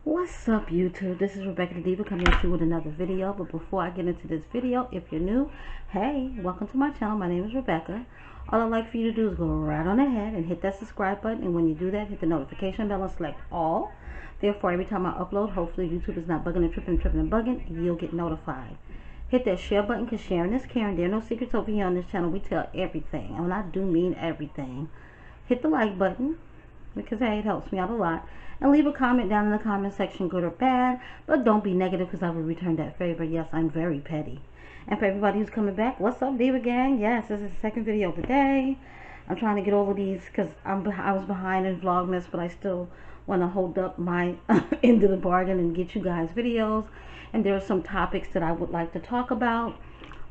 What's up, YouTube? This is Rebecca the Diva coming at you with another video. But before I get into this video, if you're new, hey, welcome to my channel. My name is Rebecca. All I'd like for you to do is go right on ahead and hit that subscribe button, and when you do that, hit the notification bell and select all. Therefore, every time I upload, hopefully YouTube is not bugging and tripping and bugging, you'll get notified. Hit that share button, because sharing is caring. There are no secrets over here on this channel. We tell everything, and when I do mean everything. Hit the like button, because hey, it helps me out a lot. And leave a comment down in the comment section, good or bad, but don't be negative, because I will return that favor. Yes, I'm very petty. And for everybody who's coming back, what's up, Diva Gang? Yes, this is the second video of the day. I'm trying to get over these because I was behind in Vlogmas, but I still want to hold up my end of the bargain and get you guys videos. And there are some topics that I would like to talk about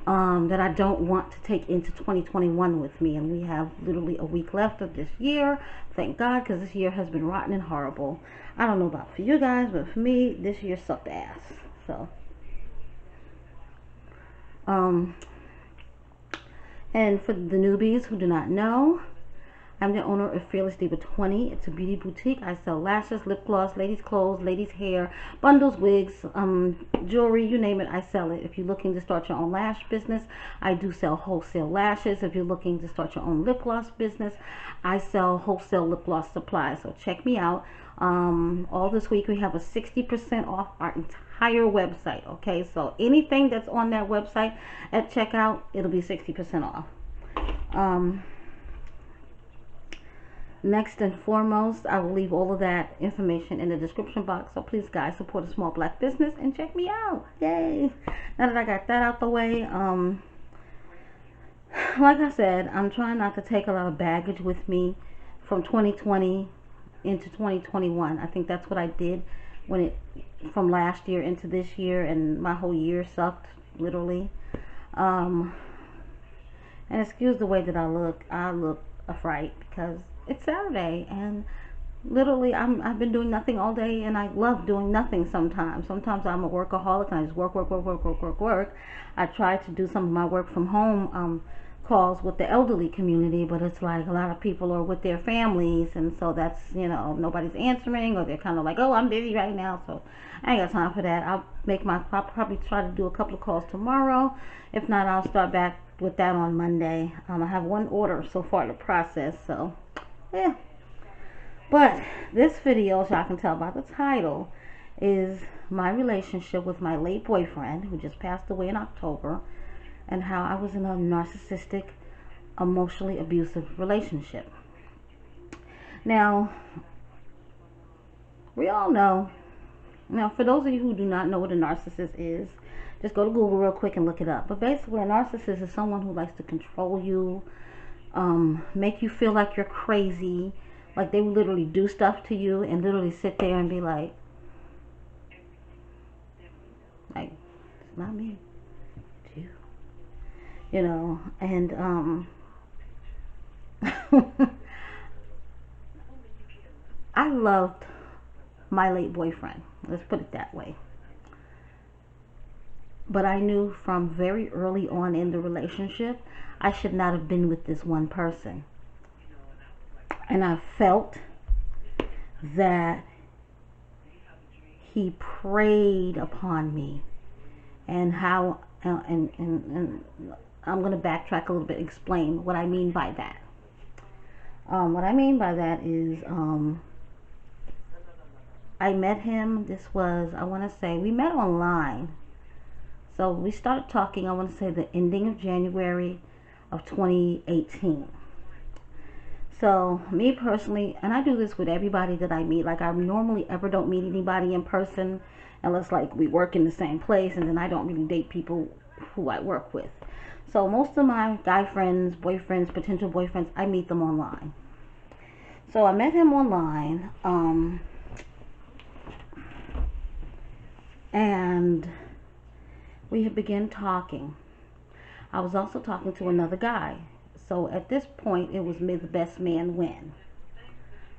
that I don't want to take into 2021 with me. And we have literally a week left of this year. Thank God, because this year has been rotten and horrible. I don't know about for you guys, but for me, this year sucked ass. So, and for the newbies who do not know, I'm the owner of Fearless Diva 20. It's a beauty boutique. I sell lashes, lip gloss, ladies' clothes, ladies' hair, bundles, wigs, jewelry, you name it, I sell it. If you're looking to start your own lash business, I do sell wholesale lashes. If you're looking to start your own lip gloss business, I sell wholesale lip gloss supplies. So check me out. All this week we have a 60% off our entire website. Okay, so anything that's on that website at checkout, it'll be 60% off. Next and foremost, I will leave all of that information in the description box. So please, guys, support a small black business and check me out. Yay! Now that I got that out the way, like I said, I'm trying not to take a lot of baggage with me from 2020 into 2021. I think that's what I did from last year into this year, and my whole year sucked, literally. And excuse the way that I look a fright because it's Saturday, and literally I've been doing nothing all day, and I love doing nothing sometimes. Sometimes I'm a workaholic and I just work. I try to do some of my work from home calls with the elderly community, but it's like a lot of people are with their families, and so that's, you know, nobody's answering, or they're kind of like, oh, I'm busy right now, so I ain't got time for that. I'll probably try to do a couple of calls tomorrow. If not, I'll start back with that on Monday. I have one order so far to process, so yeah. But this video, as y'all can tell by the title, is my relationship with my late boyfriend, who just passed away in October, and how I was in a narcissistic, emotionally abusive relationship. Now, we all know. Now, for those of you who do not know what a narcissist is, just go to Google real quick and look it up. But basically, a narcissist is someone who likes to control you, make you feel like you're crazy, like they would literally do stuff to you and literally sit there and be like, it's not me, it's you, you know. And I loved my late boyfriend, let's put it that way. But I knew from very early on in the relationship, I should not have been with this one person. And I felt that he preyed upon me. And how, and I'm going to backtrack a little bit, explain what I mean by that. What I mean by that is, I met him, this was, I want to say, we met online. So we started talking, I want to say the ending of January of 2018. So me personally, and I do this with everybody that I meet, like I normally ever don't meet anybody in person unless like we work in the same place, and then I don't really date people who I work with. So most of my guy friends, boyfriends, potential boyfriends, I meet them online. So I met him online, and we began talking. I was also talking to another guy. So at this point, it was me, the best man win.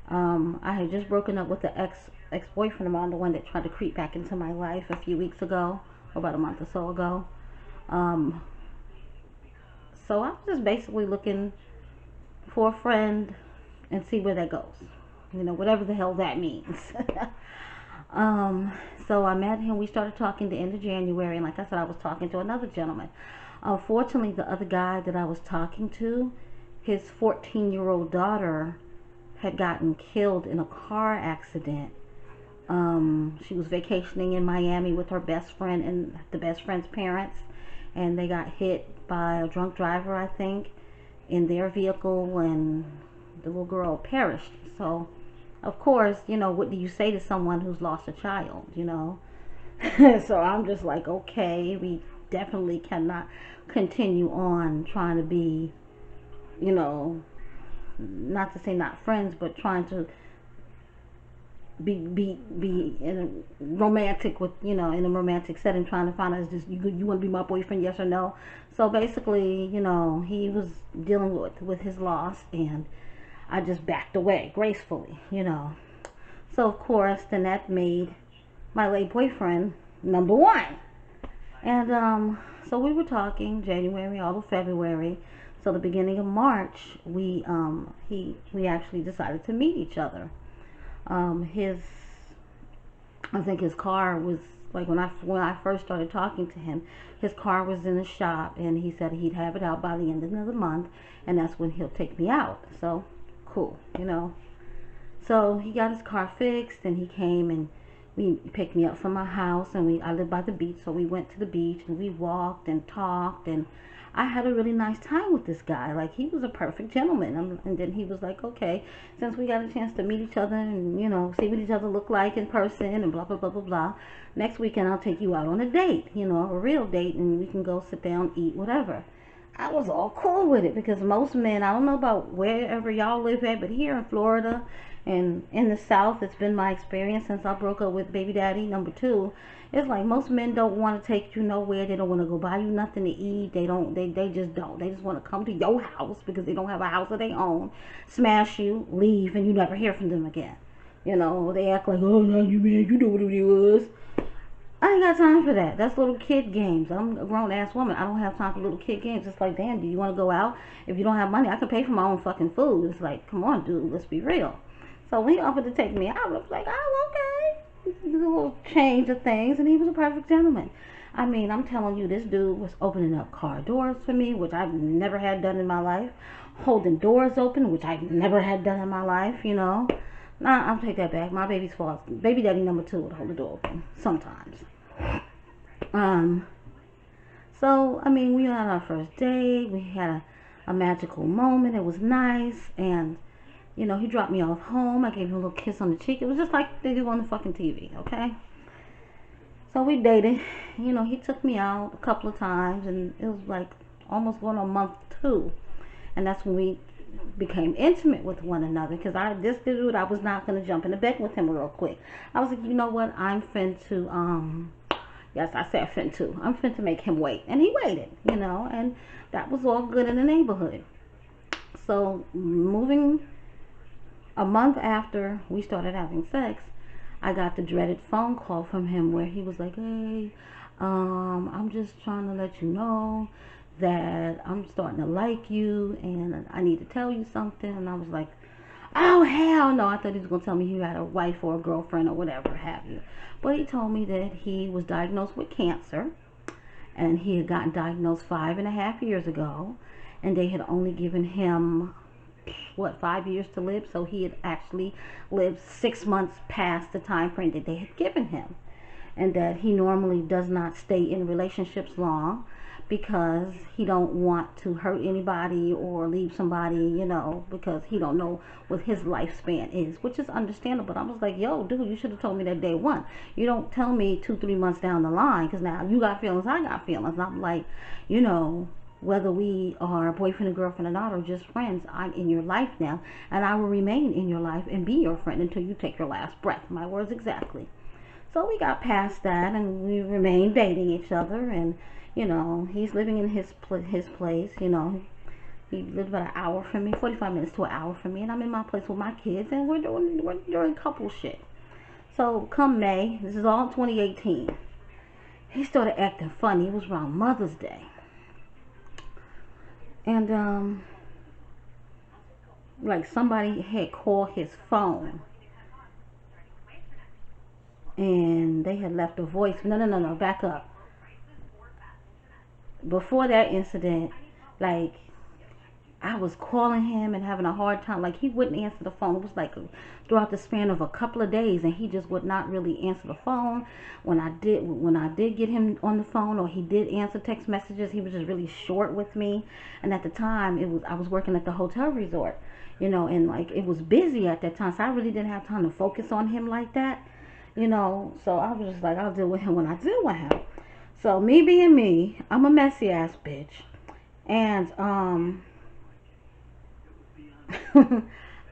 I had just broken up with the ex-boyfriend of mine, the one that tried to creep back into my life a few weeks ago, or about a month or so ago. So I was just basically looking for a friend and see where that goes. You know, whatever the hell that means. So I met him. We started talking the end of January, and like I said, I was talking to another gentleman. Unfortunately, the other guy that I was talking to, his 14-year-old daughter had gotten killed in a car accident. She was vacationing in Miami with her best friend and the best friend's parents, and they got hit by a drunk driver, I think, in their vehicle, and the little girl perished. So, of course, you know, what do you say to someone who's lost a child, you know? So I'm just like, okay, we definitely cannot continue on trying to be, you know, not to say not friends, but trying to be in a romantic with, you know, in a romantic setting, trying to find out, is this, you want to be my boyfriend, yes or no? So basically, you know, he was dealing with his loss, and I just backed away gracefully, you know. So of course, then that made my late boyfriend number one. And so we were talking January all of February. So the beginning of March, we actually decided to meet each other. His, I think his car was, like, when I first started talking to him, his car was in the shop, and he said he'd have it out by the end of the month, and that's when he'll take me out. So cool, you know. So he got his car fixed, and he came and we picked me up from my house, and I live by the beach, so we went to the beach and we walked and talked, and I had a really nice time with this guy. Like, he was a perfect gentleman. And then he was like, okay, since we got a chance to meet each other and, you know, see what each other look like in person and blah, blah, blah, blah, blah, next weekend I'll take you out on a date, you know, a real date, and we can go sit down, eat, whatever. I was all cool with it, because most men, I don't know about wherever y'all live at, but here in Florida and in the South, it's been my experience since I broke up with baby daddy number 2. It's like most men don't want to take you nowhere. They don't want to go buy you nothing to eat. They just don't. They just want to come to your house because they don't have a house of their own, smash you, leave, and you never hear from them again. You know, they act like, oh, no, you man, you know what it was. I ain't got time for that. That's little kid games. I'm a grown ass woman. I don't have time for little kid games. It's like, damn, do you want to go out? If you don't have money, I can pay for my own fucking food. It's like, come on, dude, let's be real. So when he offered to take me out, I was like, oh, okay. A little change of things, and he was a perfect gentleman. I mean, I'm telling you, this dude was opening up car doors for me, which I've never had done in my life. Holding doors open, which I've never had done in my life, you know. Nah, I'll take that back. My baby's fault. Baby daddy number 2 would hold the door open sometimes. So, I mean, we had our first date. We had a magical moment. It was nice. And, you know, he dropped me off home. I gave him a little kiss on the cheek. It was just like they do on the fucking TV, okay? So we dated. You know, he took me out a couple of times. And it was like almost going on month 2. And that's when we became intimate with one another, because this dude, I was not going to jump into bed with him real quick. I was like, you know what, I'm finna yes, I said finna, I'm finna make him wait. And he waited, you know, and that was all good in the neighborhood. So moving a month after we started having sex, I got the dreaded phone call from him where he was like, hey, I'm just trying to let you know that I'm starting to like you, and I need to tell you something. And I was like, oh, hell no. I thought he was going to tell me he had a wife or a girlfriend or whatever have you. But he told me that he was diagnosed with cancer, and he had gotten diagnosed 5.5 years ago, and they had only given him, what, 5 years to live. So he had actually lived 6 months past the time frame that they had given him, and that he normally does not stay in relationships long, because he don't want to hurt anybody or leave somebody, you know, because he don't know what his lifespan is, which is understandable. But I was like, yo, dude, you should have told me that day one. You don't tell me 2-3 months down the line, because now you got feelings, I got feelings. I'm like, you know, whether we are boyfriend and girlfriend or not, or just friends, I'm in your life now, and I will remain in your life and be your friend until you take your last breath. My words exactly. So we got past that, and we remained dating each other, and you know, he's living in his place, you know. He lives about an hour from me, 45 minutes to an hour from me, and I'm in my place with my kids, and we're doing couple shit. So come May, this is all 2018, he started acting funny. It was around Mother's Day. And like somebody had called his phone. and they had left a voice. No, back up. Before that incident, like, I was calling him and having a hard time. Like, he wouldn't answer the phone. It was like throughout the span of a couple of days, and he just would not really answer the phone. When I did get him on the phone, or he did answer text messages, he was just really short with me. And at the time, I was working at the hotel resort, you know, and like it was busy at that time, so I really didn't have time to focus on him like that, you know. So I was just like, I'll deal with him when I deal with him. So me being me, I'm a messy ass bitch, and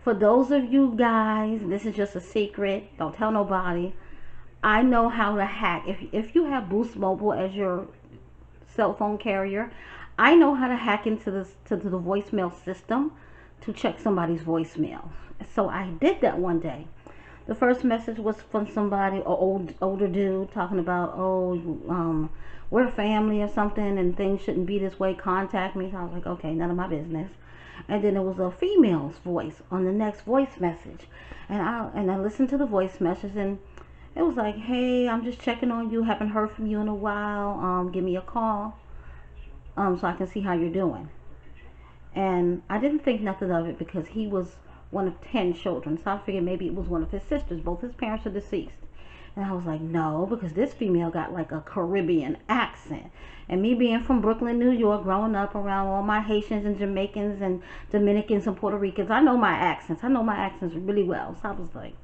for those of you guys, this is just a secret. Don't tell nobody. I know how to hack. If you have Boost Mobile as your cell phone carrier, I know how to hack into the voicemail system to check somebody's voicemail. So I did that one day. The first message was from somebody, an older dude, talking about, oh, we're family or something, and things shouldn't be this way. Contact me. So I was like, okay, none of my business. And then there was a female's voice on the next voice message, and I listened to the voice message, and it was like, hey, I'm just checking on you, haven't heard from you in a while, give me a call, so I can see how you're doing. And I didn't think nothing of it, because he was one of 10 children, so I figured maybe it was one of his sisters. Both his parents are deceased. And I was like, no, because this female got like a Caribbean accent. And me being from Brooklyn, New York, growing up around all my Haitians and Jamaicans and Dominicans and Puerto Ricans, I know my accents. I know my accents really well. So I was like,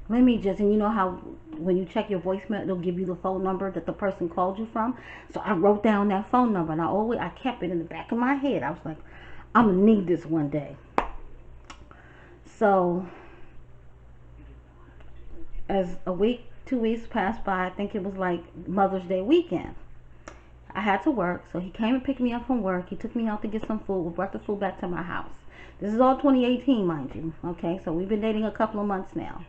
let me just, and you know how when you check your voicemail, it'll give you the phone number that the person called you from. So I wrote down that phone number, and I kept it in the back of my head. I was like, I'm going to need this one day. So as a week, 2 weeks passed by, I think it was like Mother's Day weekend, I had to work, so he came and picked me up from work. He took me out to get some food. We brought the food back to my house. This is all 2018, mind you. Okay, so we've been dating a couple of months now.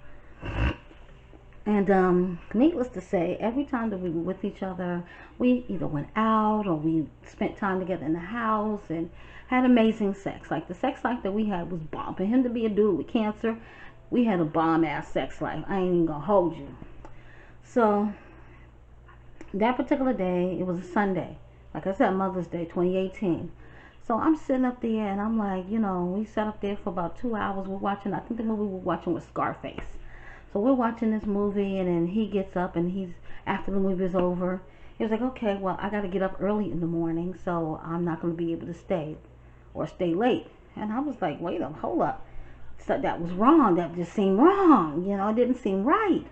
And needless to say, every time that we were with each other, we either went out or we spent time together in the house and had amazing sex. Like, the sex life that we had was bomb. For him to be a dude with cancer, we had a bomb-ass sex life. I ain't even gonna hold you. So that particular day, it was a Sunday. Like I said, Mother's Day, 2018. So I'm sitting up there, and I'm like, you know, we sat up there for about 2 hours. We're watching, I think the movie we were watching was Scarface. So we're watching this movie, and then he gets up, and after the movie is over, he was like, okay, well, I got to get up early in the morning, so I'm not going to be able to stay late. And I was like, wait up, hold up. So that was wrong. That just seemed wrong. You know, it didn't seem right.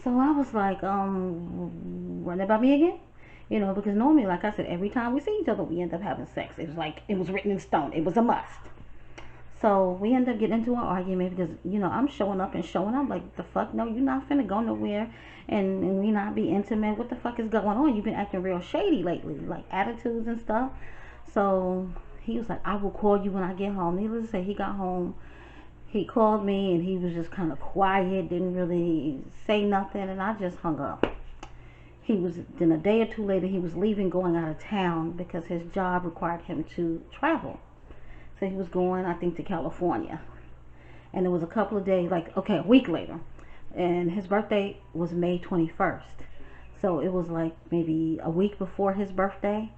So I was like, run it by me again? You know, because normally, like I said, every time we see each other, we end up having sex. It was like, it was written in stone. It was a must. So we end up getting into an argument because, you know, I'm showing up and showing up like, the fuck? No, you're not finna go nowhere and we not be intimate. What the fuck is going on? You've been acting real shady lately, like attitudes and stuff. So he was like, I will call you when I get home. Needless to say, he got home. He called me, and he was just kind of quiet, didn't really say nothing, and I just hung up. Then a day or two later, he was leaving, going out of town because his job required him to travel. So he was going, I think, to California. And it was a couple of days, like, okay, a week later. And his birthday was May 21st. So it was like maybe a week before his birthday.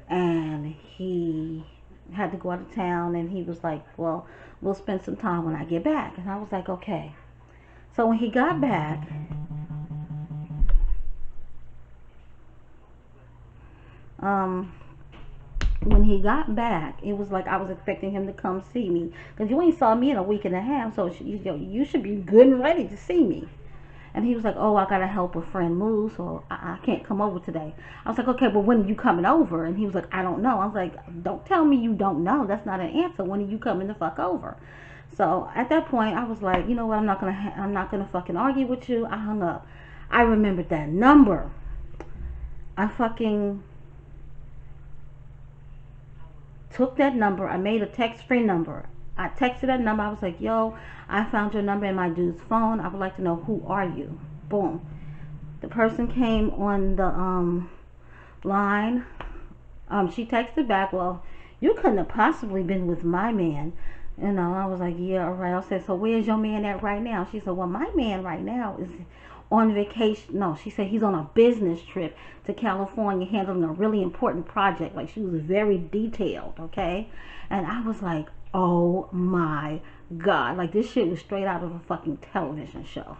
And he had to go out of town, and he was like, well, we'll spend some time when I get back. And I was like, okay. So when he got back, it was like I was expecting him to come see me, because you ain't saw me in a week and a half, so you should be good and ready to see me. And he was like, oh, I gotta help a friend move, so I can't come over today. I was like, okay, but when are you coming over? And he was like, I don't know. I was like, don't tell me you don't know. That's not an answer. When are you coming the fuck over? So at that point, I was like, you know what? I'm not gonna fucking argue with you. I hung up. I remembered that number. I fucking took that number. I made a text-free number. I texted that number. I was like, yo, I found your number in my dude's phone. I would like to know, who are you? Boom. The person came on the line. She texted back, well, you couldn't have possibly been with my man. You know, I was like, yeah, all right. I said, so where's your man at right now? She said, well, my man right now is on vacation. No, she said he's on a business trip to California handling a really important project. Like, she was very detailed, okay? And I was like, oh my God. Like, this shit was straight out of a fucking television show.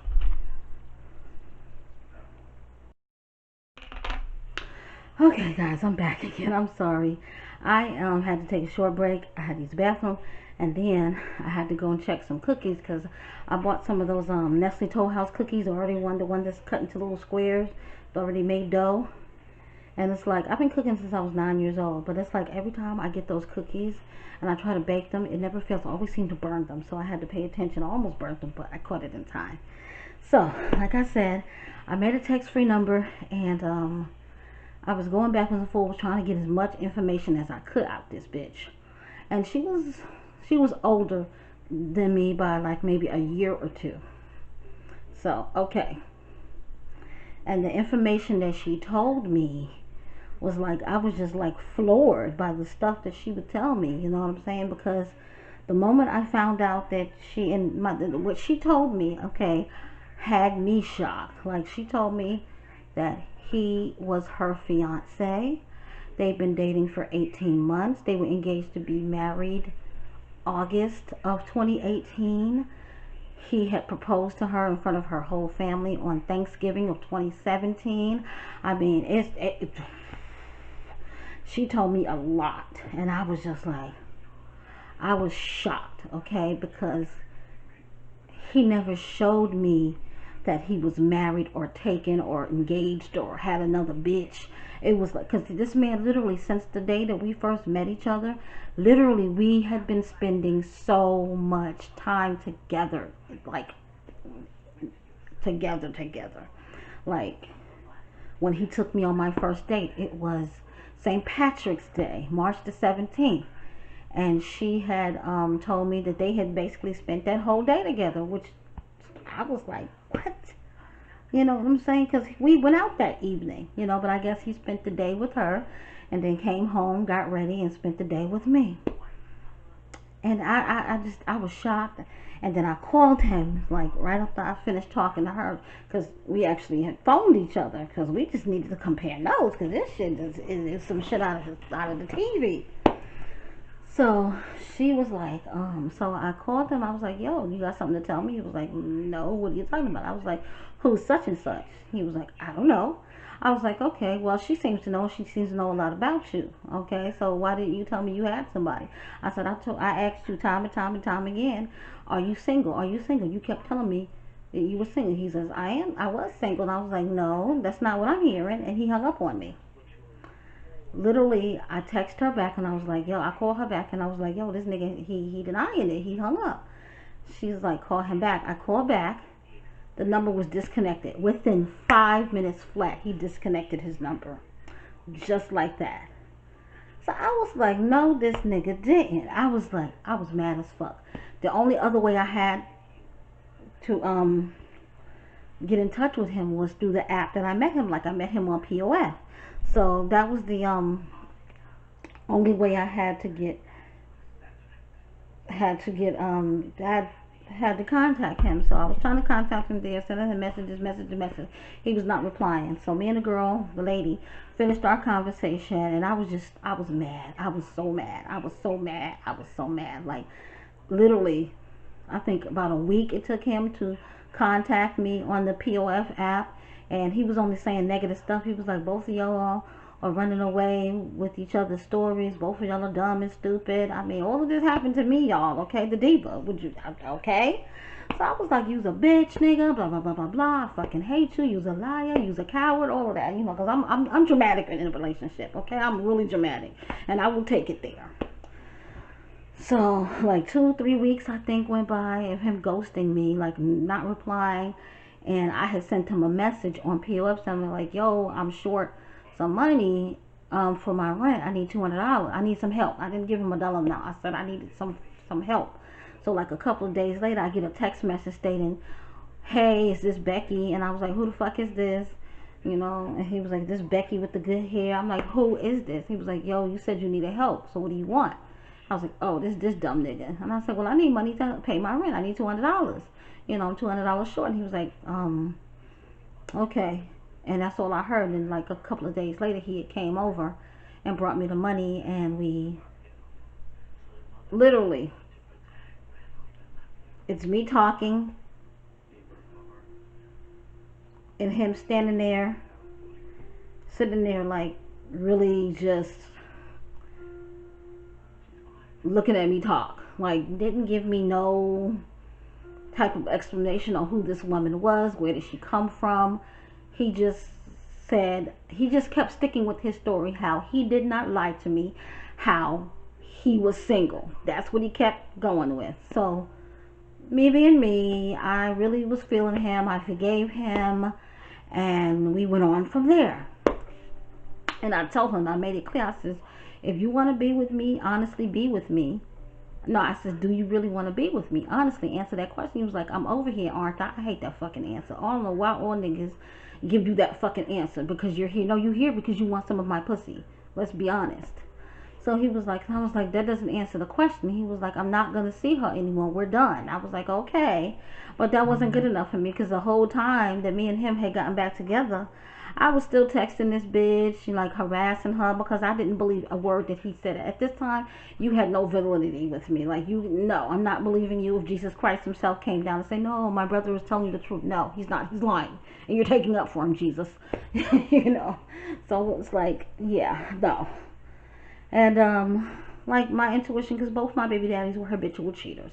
Okay, guys, I'm back again. I'm sorry. I had to take a short break. I had to use the bathroom, and then I had to go and check some cookies because I bought some of those Nestle Toll House cookies. Already the one that's cut into little squares, the already made dough. And it's like I've been cooking since I was 9 years old, but it's like every time I get those cookies and I try to bake them, it never fails. I always seem to burn them, so I had to pay attention. I almost burnt them, but I caught it in time. So, like I said, I made a text-free number, and I was going backwards and forwards trying to get as much information as I could out this bitch. And she was older than me by like maybe a year or two. So, okay. And the information that she told me was like, I was just like floored by the stuff that she would tell me, you know what I'm saying? Because the moment I found out that what she told me, okay, had me shocked. Like, she told me that he was her fiance. They've been dating for 18 months. They were engaged to be married August of 2018. He had proposed to her in front of her whole family on Thanksgiving of 2017. I mean, she told me a lot, and I was just like, I was shocked, okay, because he never showed me that he was married or taken or engaged or had another bitch. It was like, because this man literally, since the day that we first met each other, literally we had been spending so much time together, like together. Like, when he took me on my first date, it was St. Patrick's Day, March the 17th. And she had told me that they had basically spent that whole day together, which I was like, what? You know what I'm saying? Because we went out that evening, you know, but I guess he spent the day with her and then came home, got ready, and spent the day with me. And I was shocked. And then I called him, like, right after I finished talking to her, because we actually had phoned each other, because we just needed to compare notes, because this shit is some shit out of the TV. So she was like, so I called him. I was like, yo, you got something to tell me? He was like, no, what are you talking about? I was like, who's such and such? He was like, I don't know. I was like, okay, well, she seems to know. She seems to know a lot about you. Okay, so why didn't you tell me you had somebody? I said, I asked you time and time and time again, are you single? Are you single? You kept telling me that you were single. He says, I was single. And I was like, no, that's not what I'm hearing. And he hung up on me. Literally, I text her back and I was like, yo, I called her back and I was like, yo, this nigga, he denying it. He hung up. She's like, call him back. I called back. The number was disconnected. Within 5 minutes flat, he disconnected his number. Just like that. So I was like, no, this nigga didn't. I was mad as fuck. The only other way I had to get in touch with him was through the app that I met him. Like, I met him on POF. So that was the only way I had to contact him. So I was trying to contact him there, sending him messages. He was not replying. So me and the girl, the lady, finished our conversation, and I was mad. I was so mad. Like, literally, I think about a week it took him to contact me on the POF app. And he was only saying negative stuff. He was like, both of y'all are running away with each other's stories. Both of y'all are dumb and stupid. I mean, all of this happened to me, y'all. Okay, the diva. Would you? Okay. So I was like, you's a bitch, nigga. Blah blah blah blah blah. I fucking hate you. You's a liar. You's a coward. All of that. You know, because I'm dramatic in a relationship. Okay, I'm really dramatic, and I will take it there. So like 2-3 weeks I think went by of him ghosting me, like not replying. And I had sent him a message on POF something like, yo, I'm short some money for my rent. I need $200. I need some help. I didn't give him $1 amount. I said I needed some help. So like a couple of days later, I get a text message stating, hey, is this Becky? And I was like, who the fuck is this? You know, and he was like, this Becky with the good hair. I'm like, who is this? He was like, yo, you said you needed help. So what do you want? I was like, oh, this dumb nigga. And I said, well, I need money to pay my rent. I need $200. You know, I'm $200 short. And he was like, okay. And that's all I heard. And like a couple of days later, he came over and brought me the money, and we literally, it's me talking and him standing there, sitting there like really just looking at me talk. Like, didn't give me no type of explanation on who this woman was, where did she come from. He just said, he just kept sticking with his story, how he did not lie to me, how he was single. That's what he kept going with. So me being me, I really was feeling him. I forgave him, and we went on from there. And I told him, I made it clear, I says, if you want to be with me, honestly be with me. No, I said, do you really want to be with me? Honestly, answer that question. He was like, I'm over here, aren't I? I hate that fucking answer. I don't know why all niggas give you that fucking answer. Because you're here. No, you're here because you want some of my pussy. Let's be honest. So he was like, I was like, that doesn't answer the question. He was like, I'm not going to see her anymore. We're done. I was like, okay. But that wasn't good enough for me, because the whole time that me and him had gotten back together, I was still texting this bitch, like harassing her, because I didn't believe a word that he said. At this time, you had no validity with me. Like, no, I'm not believing you. If Jesus Christ himself came down and said, no, my brother is telling you the truth. No, he's not. He's lying. And you're taking up for him, Jesus. You know. So it's like, yeah, no. And, like my intuition, because both my baby daddies were habitual cheaters.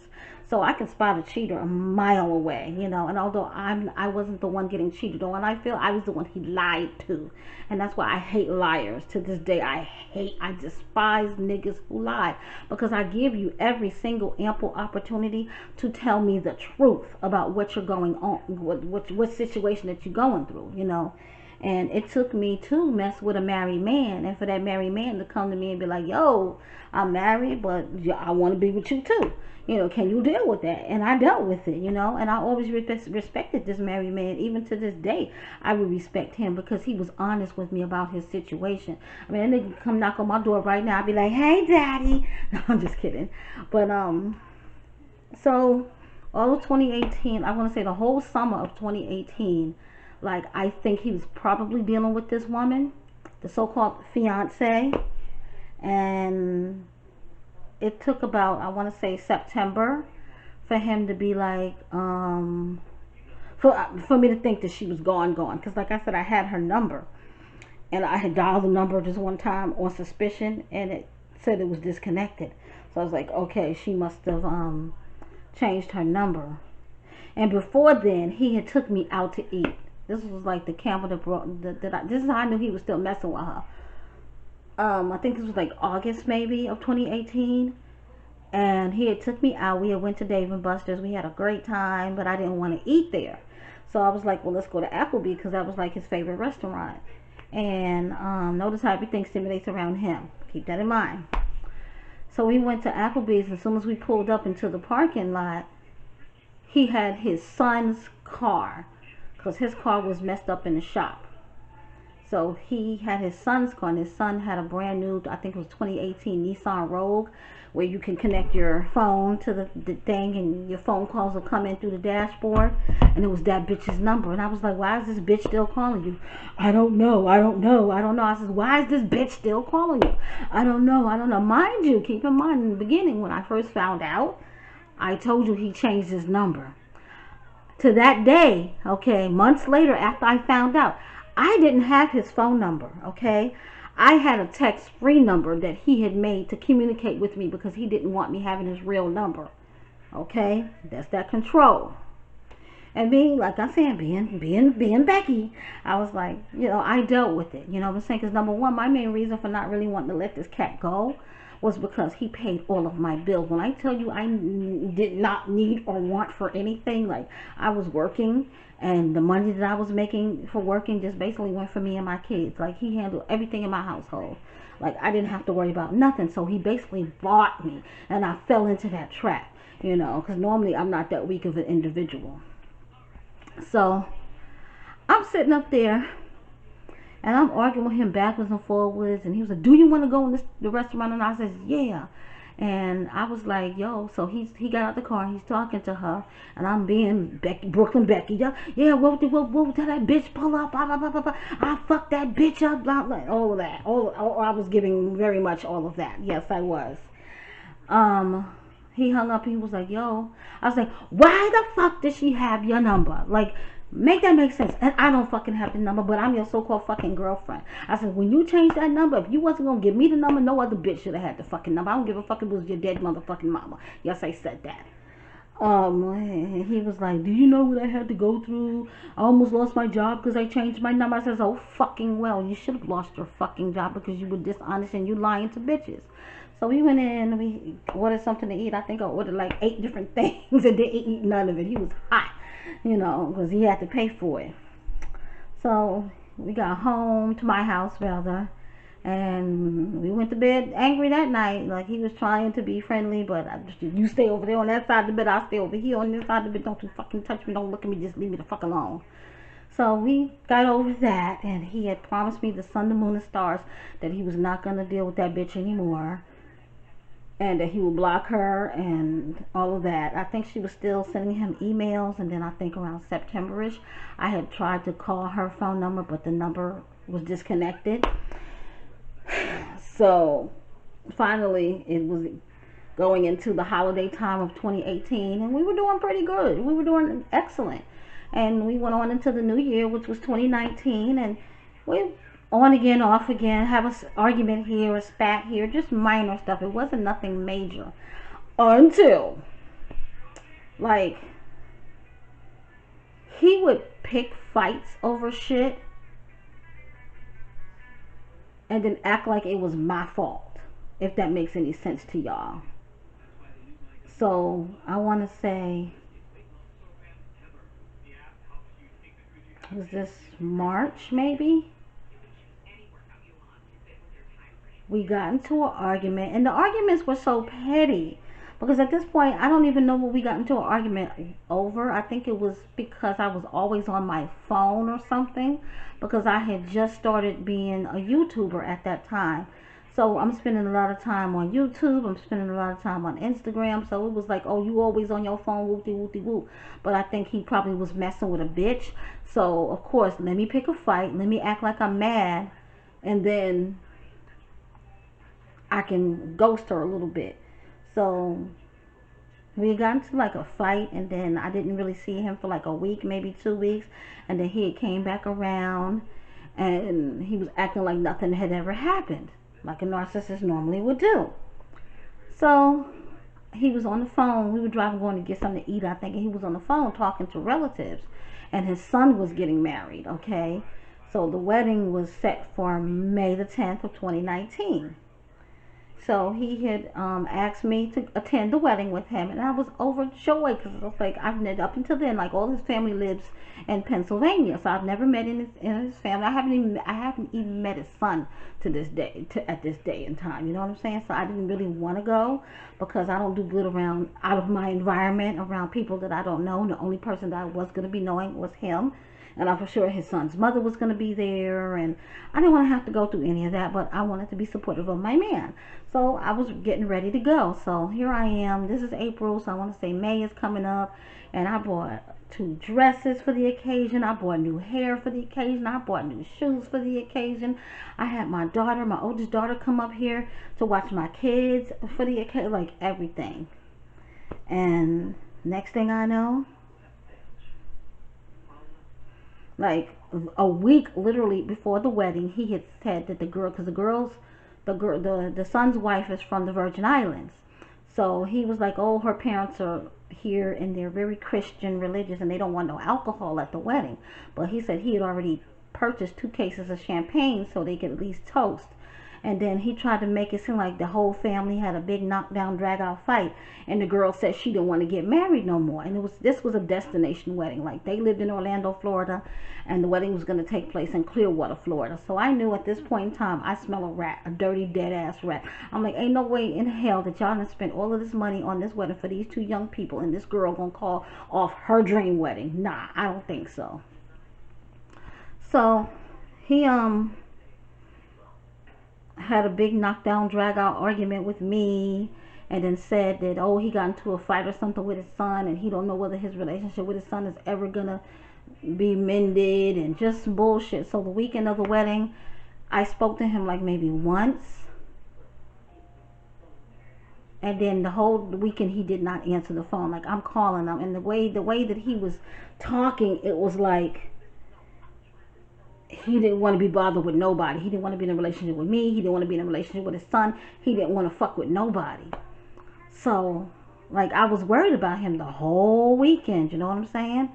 So I can spot a cheater a mile away, you know. And although I wasn't the one getting cheated on, I feel I was the one he lied to. And that's why I hate liars. To this day, I despise niggas who lie. Because I give you every single ample opportunity to tell me the truth about what you're going on, what situation that you're going through, you know. And it took me to mess with a married man, and for that married man to come to me and be like, yo, I'm married, but I want to be with you too. You know, can you deal with that? And I dealt with it, you know, and I always respected this married man. Even to this day, I would respect him because he was honest with me about his situation. I mean, that nigga come knock on my door right now, I'd be like, hey, daddy. No, I'm just kidding. But, so all of 2018, I want to say the whole summer of 2018, like, I think he was probably dealing with this woman, the so-called fiance. And it took about, I want to say September, for him to be like, for me to think that she was gone. Because like I said, I had her number. And I had dialed the number just one time on suspicion, and it said it was disconnected. So I was like, okay, she must have changed her number. And before then, he had took me out to eat. This was like the camera that brought, this is how I knew he was still messing with her. I think this was like August maybe of 2018. And he had took me out. We had went to Dave and Buster's. We had a great time, but I didn't want to eat there. So I was like, well, let's go to Applebee's, because that was like his favorite restaurant. And notice how everything stimulates around him. Keep that in mind. So we went to Applebee's. As soon as we pulled up into the parking lot, he had his son's car, because his car was messed up in the shop. So he had his son's car, and his son had a brand new, I think it was 2018 Nissan Rogue, where you can connect your phone to the thing, and your phone calls will come in through the dashboard. And it was that bitch's number. And I was like, why is this bitch still calling you? I don't know. I said, why is this bitch still calling you? I don't know. Mind you, keep in mind, in the beginning, when I first found out, I told you he changed his number. To that day, okay, months later after I found out, I didn't have his phone number, okay? I had a text-free number that he had made to communicate with me because he didn't want me having his real number, okay? That's that control. And being, like I said, being Becky, I was like, you know, I dealt with it, you know what I'm saying? Because number one, my main reason for not really wanting to let this cat go was because he paid all of my bills. When I tell you I did not need or want for anything, like I was working, and the money that I was making for working just basically went for me and my kids. Like, he handled everything in my household. Like, I didn't have to worry about nothing. So he basically bought me, and I fell into that trap, you know, because normally I'm not that weak of an individual. So I'm sitting up there, and I'm arguing with him backwards and forwards, and he was like, do you want to go in the restaurant? And I said, yeah. And I was like, yo, so he got out the car and he's talking to her, and I'm being Becky, Brooklyn Becky, yeah, what tell that bitch pull up, blah, blah, blah, blah, blah. I fucked that bitch up, blah, blah, all of that. All I was giving very much all of that. Yes, I was. He hung up. He was like, yo. I was like, why the fuck does she have your number? Like, make that make sense. And I don't fucking have the number, but I'm your so-called fucking girlfriend. I said, when you change that number, if you wasn't gonna give me the number, no other bitch should have had the fucking number. I don't give a fuck if it was your dead motherfucking mama. Yes, I said that. He was like, do you know what I had to go through? I almost lost my job because I changed my number. I says, oh fucking well, you should have lost your fucking job because you were dishonest and you lying to bitches. So we went in and we ordered something to eat. I think I ordered like 8 different things and didn't eat none of it. He was hot, you know, because he had to pay for it. So we got home to my house rather, and we went to bed angry that night. Like, he was trying to be friendly, but you stay over there on that side of the bed, I'll stay over here on this side of the bed. Don't you fucking touch me, don't look at me, just leave me the fuck alone. So we got over that, and he had promised me the sun, the moon, and stars that he was not going to deal with that bitch anymore, and that he would block her and all of that. I think she was still sending him emails, and then I think around September-ish, I had tried to call her phone number, but the number was disconnected. So finally, it was going into the holiday time of 2018, and we were doing pretty good. We were doing excellent. And we went on into the new year, which was 2019, and we on again, off again, have an argument here, a spat here, just minor stuff. It wasn't nothing major until, like, he would pick fights over shit and then act like it was my fault, if that makes any sense to y'all. So I want to say, was this March maybe? We got into an argument, and the arguments were so petty because at this point I don't even know what we got into an argument over. I think it was because I was always on my phone or something, because I had just started being a YouTuber at that time. So I'm spending a lot of time on YouTube, I'm spending a lot of time on Instagram, so it was like, oh, you always on your phone, whoopty whoopty whoop. But I think he probably was messing with a bitch. So of course, let me pick a fight, let me act like I'm mad, and then I can ghost her a little bit. So we got into like a fight, and then I didn't really see him for like a week, maybe 2 weeks, and then he came back around, and he was acting like nothing had ever happened, like a narcissist normally would do. So he was on the phone. We were driving, going to get something to eat, I think, and he was on the phone talking to relatives, and his son was getting married. Okay, so the wedding was set for May the 10th of 2019. So he had asked me to attend the wedding with him, and I was overjoyed because I was like, I've never, up until then, like, all his family lives in Pennsylvania, so I've never met in his family. I haven't even met his son to this day, at this day and time. You know what I'm saying? So I didn't really want to go because I don't do good around, out of my environment, around people that I don't know. And the only person that I was going to be knowing was him. And I'm for sure his son's mother was going to be there, and I didn't want to have to go through any of that, but I wanted to be supportive of my man. So I was getting ready to go. So here I am. This is April, so I want to say May is coming up, and I bought 2 dresses for the occasion. I bought new hair for the occasion. I bought new shoes for the occasion. I had my daughter, my oldest daughter, come up here to watch my kids for the occasion, like everything. And next thing I know, like a week literally before the wedding, he had said that the girl, because the son's wife is from the Virgin Islands, so he was like, oh, her parents are here and they're very Christian, religious, and they don't want no alcohol at the wedding. But he said he had already purchased 2 cases of champagne so they could at least toast. And then he tried to make it seem like the whole family had a big knockdown, drag out fight, and the girl said she didn't want to get married no more. And this was a destination wedding. Like, they lived in Orlando, Florida, and the wedding was going to take place in Clearwater, Florida. So I knew at this point in time, I smell a rat, a dirty, dead ass rat. I'm like, ain't no way in hell that y'all done spent all of this money on this wedding for these 2 young people, and this girl gonna call off her dream wedding. Nah, I don't think so. So he had a big knockdown, drag out argument with me, and then said that, oh, he got into a fight or something with his son, and he don't know whether his relationship with his son is ever gonna be mended, and just bullshit. So the weekend of the wedding, I spoke to him like maybe once, and then the whole weekend he did not answer the phone. Like, I'm calling him, and the way that he was talking, it was like he didn't want to be bothered with nobody. He didn't want to be in a relationship with me. He didn't want to be in a relationship with his son. He didn't want to fuck with nobody. So, like, I was worried about him the whole weekend, you know what I'm saying?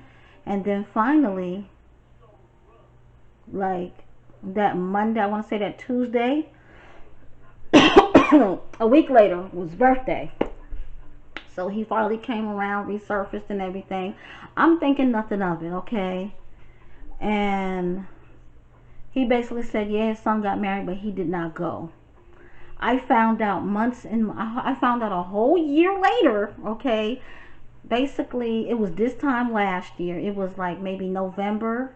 And then finally, like, that Monday, I want to say that Tuesday, a week later was birthday. So he finally came around, resurfaced and everything. I'm thinking nothing of it, okay? And he basically said, yeah, his son got married, but he did not go. I found out I found out a whole year later, okay? Basically, it was this time last year. It was like maybe November,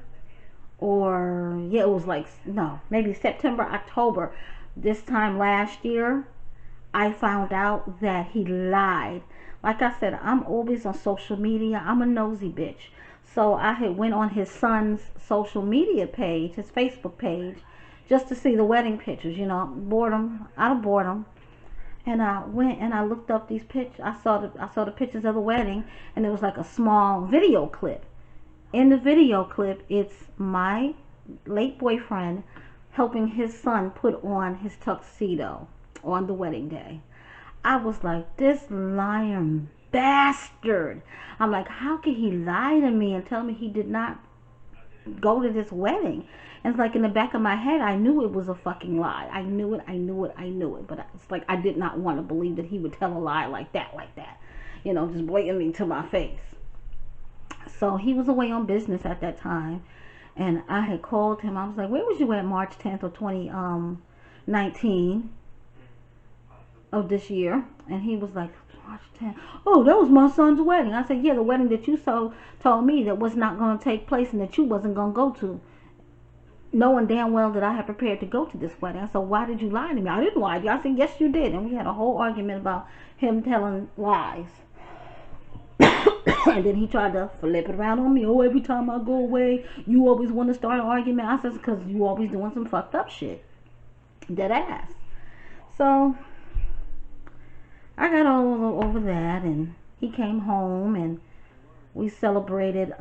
or, yeah, it was like, no, maybe September, October. This time last year, I found out that he lied. Like I said, I'm always on social media. I'm a nosy bitch. So I had went on his son's social media page, his Facebook page, just to see the wedding pictures, you know, out of boredom. And I went and I looked up these pictures. I saw the pictures of the wedding, and it was like a small video clip. In the video clip, it's my late boyfriend helping his son put on his tuxedo on the wedding day. I was like, this lying bastard. I'm like, how can he lie to me and tell me he did not go to this wedding? And it's like, in the back of my head, I knew it was a fucking lie. I knew it. But it's like, I did not want to believe that he would tell a lie like that. You know, just blatantly to my face. So he was away on business at that time. And I had called him. I was like, where was you at March 10th of 2019 of this year? And he was like, March 10th. Oh, that was my son's wedding. I said, yeah, the wedding that you told me that was not going to take place and that you wasn't going to go to. Knowing damn well that I had prepared to go to this wedding. I said, why did you lie to me? I didn't lie to you. I said, yes, you did. And we had a whole argument about him telling lies. And then he tried to flip it around on me. Oh, every time I go away, you always want to start an argument. I said, because you always doing some fucked up shit. Dead ass. So I got all over that, and he came home, and we celebrated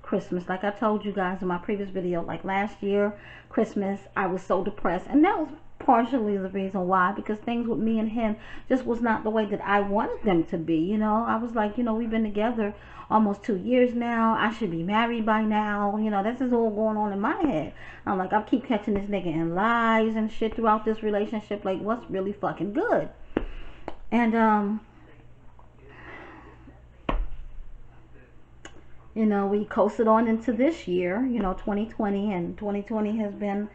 Christmas. Like I told you guys in my previous video, like last year Christmas, I was so depressed, and that was partially the reason why, because things with me and him just was not the way that I wanted them to be. You know, I was like, you know, we've been together almost 2 years now. I should be married by now. You know, this is all going on in my head. I'm like, I keep catching this nigga in lies and shit throughout this relationship. Like, what's really fucking good? And you know, we coasted on into this year, you know, 2020, and 2020 has been,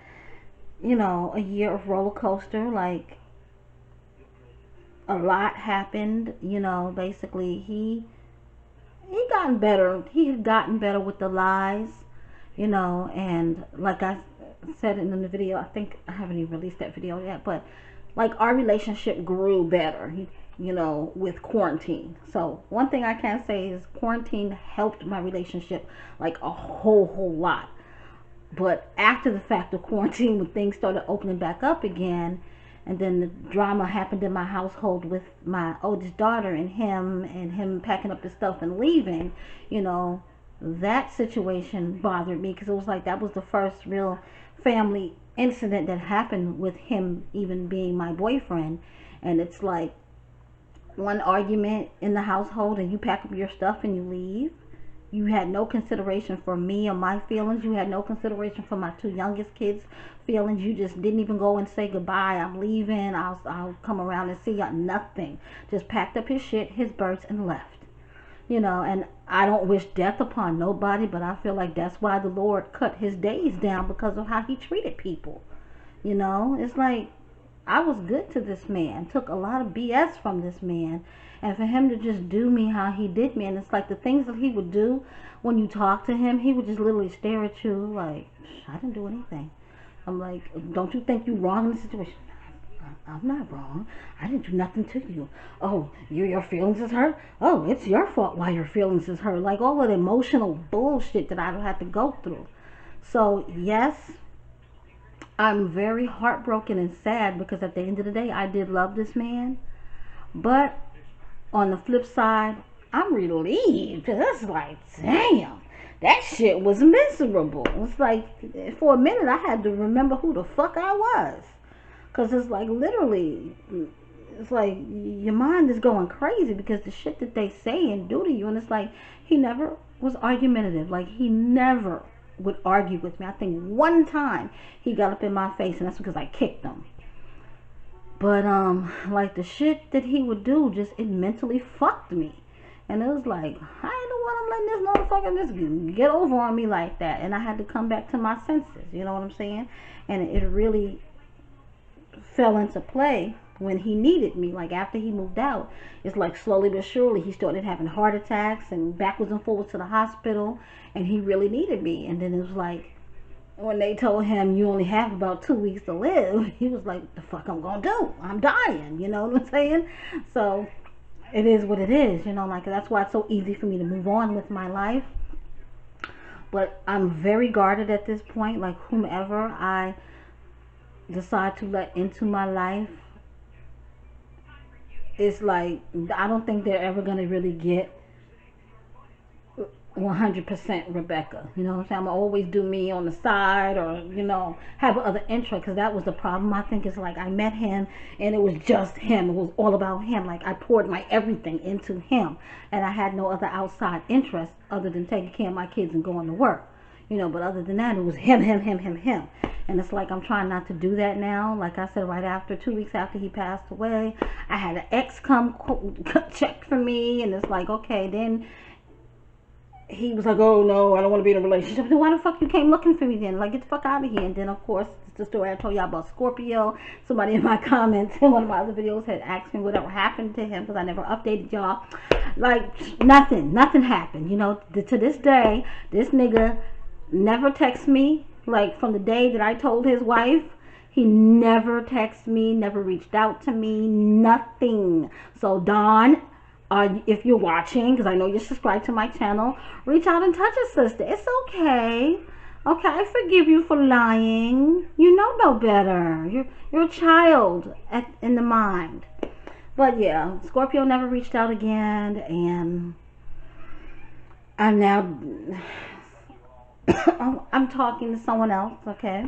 you know, a year of roller coaster. Like, a lot happened, you know. Basically, he gotten better. He had gotten better with the lies, you know, and like I said in the video, I think I haven't even released that video yet, but like, our relationship grew better, you know, with quarantine. So one thing I can say is quarantine helped my relationship like a whole lot. But after the fact of quarantine, when things started opening back up again, and then the drama happened in my household with my oldest daughter and him packing up his stuff and leaving, you know, that situation bothered me, because it was like, that was the first real family incident that happened with him even being my boyfriend. And it's like, one argument in the household and you pack up your stuff and you leave. You had no consideration for me or my feelings. You had no consideration for my two youngest kids' feelings. You just didn't even go and say goodbye. I'm leaving. I'll come around and see y'all. Nothing. Just packed up his shit, his birds, and left. You know, and I don't wish death upon nobody, but I feel like that's why the Lord cut his days down, because of how he treated people. You know, it's like, I was good to this man. Took a lot of BS from this man. And for him to just do me how he did me, and it's like the things that he would do when you talk to him, he would just literally stare at you like, I didn't do anything. I'm like, don't you think you wrong in the situation? I'm not wrong. I didn't do nothing to you. Oh, your feelings is hurt? Oh, it's your fault why your feelings is hurt. Like all of the emotional bullshit that I don't have to go through. So, yes, I'm very heartbroken and sad because at the end of the day, I did love this man. But on the flip side, I'm relieved. It's like, damn, that shit was miserable. It's like, for a minute, I had to remember who the fuck I was. Because it's like, literally, it's like, your mind is going crazy because the shit that they say and do to you. And it's like, he never was argumentative. Like, he never would argue with me. I think one time he got up in my face, and that's because I kicked him. But like the shit that he would do, just it mentally fucked me. And it was like, I ain't the one I'm letting this motherfucker just get over on me like that. And I had to come back to my senses, you know what I'm saying? And it really fell into play when he needed me. Like after he moved out, it's like slowly but surely he started having heart attacks and backwards and forwards to the hospital, and he really needed me. And then it was like, when they told him you only have about 2 weeks to live, he was like, the fuck I'm gonna do? I'm dying, you know what I'm saying? So it is what it is, you know, like that's why it's so easy for me to move on with my life. But I'm very guarded at this point. Like whomever I decide to let into my life, it's like I don't think they're ever gonna really get 100% Rebecca, you know what I'm saying? I'm gonna always do me on the side, or you know, have other interest, because that was the problem. I think it's like I met him and it was just him. It was all about him. Like I poured my everything into him, and I had no other outside interest other than taking care of my kids and going to work, you know. But other than that, it was him. And it's like I'm trying not to do that now. Like I said, right after 2 weeks after he passed away, I had an ex come check for me, and it's like, okay, then he was like, oh no, I don't want to be in a relationship. Then why the fuck you came looking for me then? Like, get the fuck out of here. And then of course, it's the story I told y'all about Scorpio. Somebody in my comments in one of my other videos had asked me whatever happened to him, because I never updated y'all. Like nothing happened, you know. To this day, this nigga never texts me. Like from the day that I told his wife, he never texted me, never reached out to me, nothing. So Dawn, if you're watching, because I know you're subscribed to my channel, reach out and touch a sister. It's okay. Okay, I forgive you for lying. You know no better. You're a child in the mind. But yeah, Scorpio never reached out again, and I'm now I'm talking to someone else. Okay,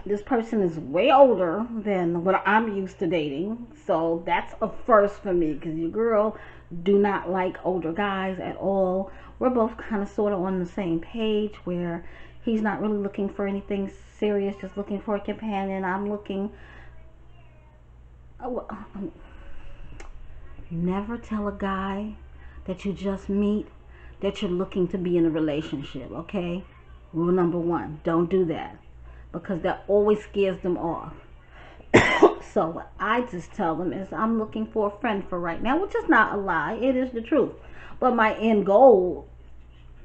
this person is way older than what I'm used to dating, so that's a first for me, because your girl do not like older guys at all. We're both kind of sort of on the same page, where he's not really looking for anything serious, just looking for a companion. I'm looking, never tell a guy that you just meet that you're looking to be in a relationship. Okay, rule number one, don't do that, because that always scares them off. So what I just tell them is I'm looking for a friend for right now, which is not a lie, it is the truth. But my end goal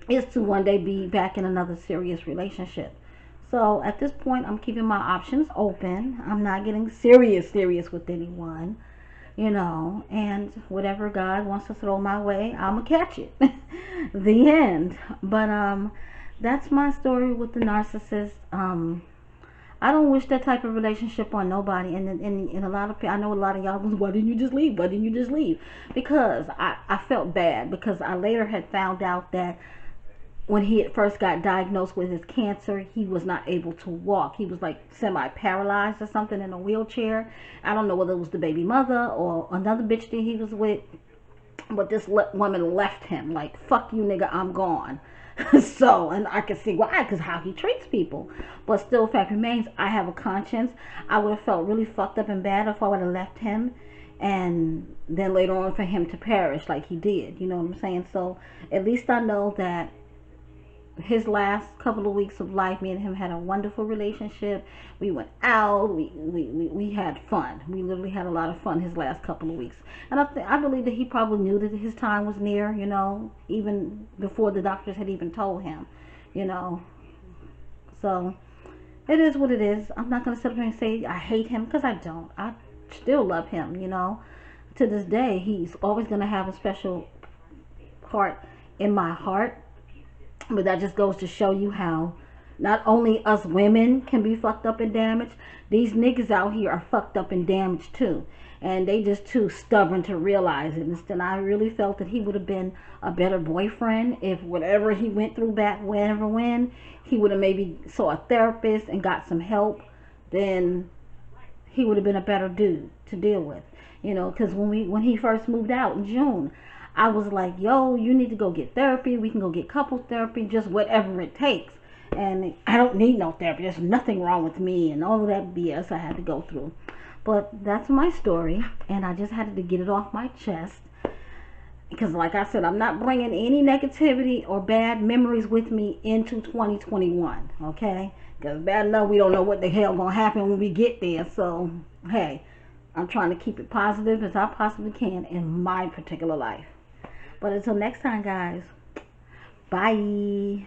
is to one day be back in another serious relationship. So at this point, I'm keeping my options open. I'm not getting serious with anyone, you know, and whatever God wants to throw my way, I'm gonna catch it. The end. But that's my story with the narcissist. I don't wish that type of relationship on nobody. And a lot of people, I know a lot of y'all was, why didn't you just leave? Why didn't you just leave? Because I felt bad, because I later had found out that when he at first got diagnosed with his cancer, he was not able to walk. He was like semi-paralyzed or something, in a wheelchair. I don't know whether it was the baby mother or another bitch that he was with, but this woman left him like, fuck you nigga, I'm gone. So, and I can see why, because how he treats people. But still, fact remains, I have a conscience. I would have felt really fucked up and bad if I would have left him, and then later on for him to perish like he did, you know what I'm saying? So at least I know that his last couple of weeks of life, me and him had a wonderful relationship. We went out, we had fun. We literally had a lot of fun his last couple of weeks. And I believe that he probably knew that his time was near, you know, even before the doctors had even told him, you know. So it is what it is. I'm not going to sit up here and say I hate him, because I don't. I still love him, you know. To this day, he's always going to have a special part in my heart. But that just goes to show you how not only us women can be fucked up and damaged, these niggas out here are fucked up and damaged too. And they just too stubborn to realize it. Instead, I really felt that he would have been a better boyfriend if whatever he went through back when he would have maybe saw a therapist and got some help, then he would have been a better dude to deal with. You know, because when he first moved out in June, I was like, yo, you need to go get therapy. We can go get couples therapy, just whatever it takes. And I don't need no therapy. There's nothing wrong with me and all of that BS I had to go through. But that's my story, and I just had to get it off my chest. Because like I said, I'm not bringing any negativity or bad memories with me into 2021, okay? Because bad enough we don't know what the hell gonna happen when we get there. So, hey, I'm trying to keep it positive as I possibly can in my particular life. But until next time, guys, bye.